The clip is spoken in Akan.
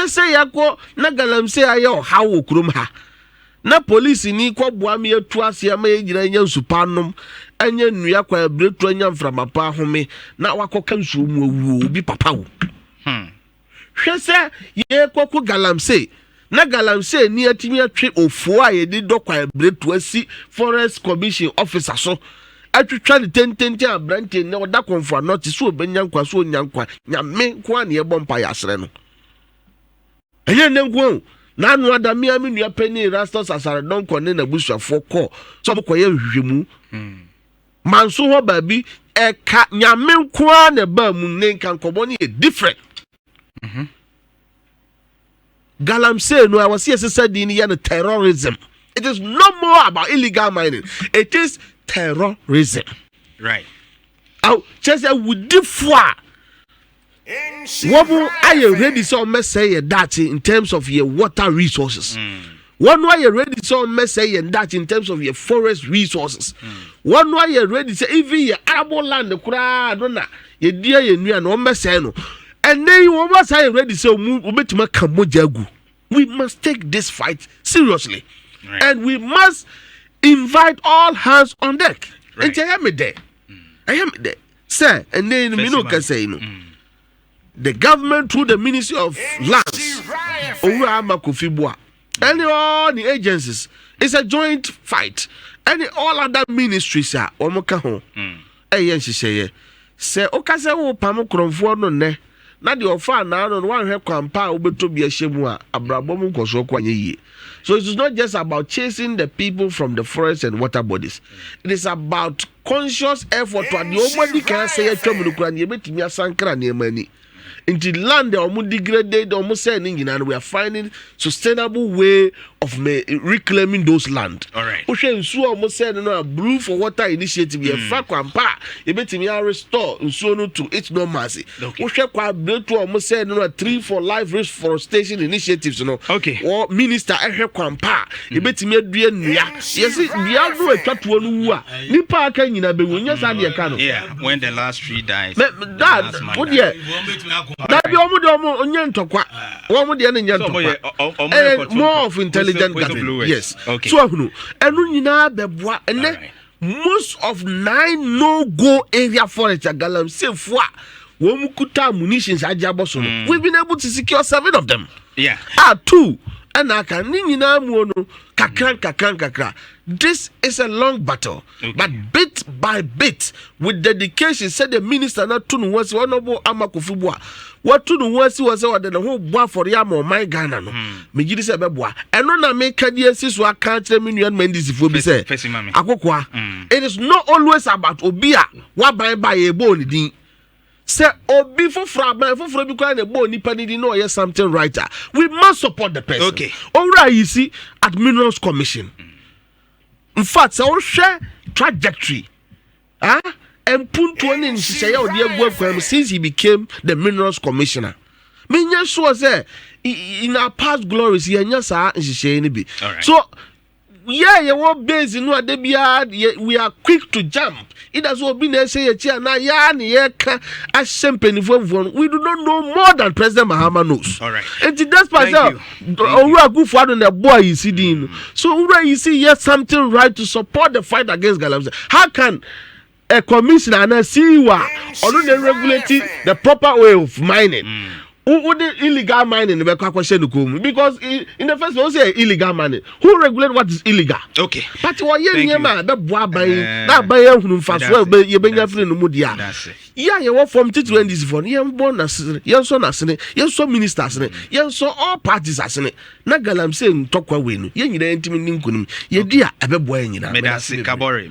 say yako na galamsey ayo hawo kurom ha na police ni kwabua me atu ase ama yegyina nya nsupanom anya nnua kwa abretu anya mframapa home na wakoka nsu mu awu obi papa wo hwese ye kwako galamsey na galamsey ni atimi atwe ofuo a yedi dokwa abretu asi forest commission officer so atwitwa ne tententi abrante ne oda konfo anoti so obenyankwa so onyankwa nyame kwa ne ebompa yasre no enye nenko na anu adami ami nua pani rastos asare don kone na busuafo ko so bokoye hwehwemu manso ho babi eka nyame kwa ne ba mu ne kan kobo ne different Galamsey no I was here said in terrorism. It is no more about illegal mining. It is terrorism. Right. I'll just say with differ. What are you ready so say that in terms of your water resources? One way you ready so say that in terms of your forest resources. One way you ready say even your arable land the kura don't you dear you no say no. And then you almost say ready so we must take this fight seriously. Right. And we must invite all hands on deck. Right. And I am there. I am there. Sir, and then you know can say no. The government through the Ministry of Lands, and all the agencies, it's a joint fight. And all other ministries are omokaho. She say okase wo pam kromfo no ne na de ofa na no wan hwe kwampa obeto bia hyemu a abrabom nkoso kwanye yie. So it is not just about chasing the people from the forest and water bodies. It is about conscious effort to the omadi can say atwam no kura ne betimi asankra ne mani. In the land they almost degraded, almost saying, and we are finding sustainable way of reclaiming those land. All right. Almost saying, no, Blue for Water initiative. You fact, you bet me restore to its normalcy. Almost saying, no, 3 for life reforestation initiatives. No, okay. Or Minister Kwampa. You bet me yes, the other way cut one. Nipa can you be when you're yeah, when the last tree dies. That, what yeah. That be omo onyentokwa omo de ne nyentokwa more of intelligent government. Yes. Okay. So enu nyina beboa ene most of 9 no go area forest Galamsey fo a wo mukuta munitions ajaboso no we've been able to secure 7 of them. Yeah. 2 and aka ni nyina mu no kakran. This is a long battle, okay. But bit by bit, with dedication, said the minister not to know what's one of Amakufubwa. What to know was what the whole boy for Yamo, my Ghana. Mijidi se beboa. And on a make years I can't tell me Mendis if we say. Akokwa. It is not always about Obia, what by a bone. Say obi for because the boy nipa need know yes something right. We must support the person. Okay. Alright, you see at Minerals Commission. In fact, so share trajectory. And Puntuan since he became the Minerals Commissioner. Menya sure say in our past glories he nyasa nhihye be. So yeah, you want base in what we are quick to jump. It has all been a say na ya ni yeka ashempeni fo. We do not know more than President Mahama knows. All right. And that's why Owura Akufo Addo na boy you see din. So Owura you see yes something right to support the fight against Galamsey. How can a commissioner and a CEO or regulating the proper way of mining? Who would illegal mining because in the first place say illegal mining. Who regulate what is illegal? Okay. But what you man that boy buy you fast well you bring your friend no mudia. Yeah, you want from to end this for you born as you so nasne, you so ministers ne, you so all parties asne. Na Galamsey talk wa we no. Ye nyina ntimi ninkunum. Ye dia ebe boy nyina. Medasi Kabore.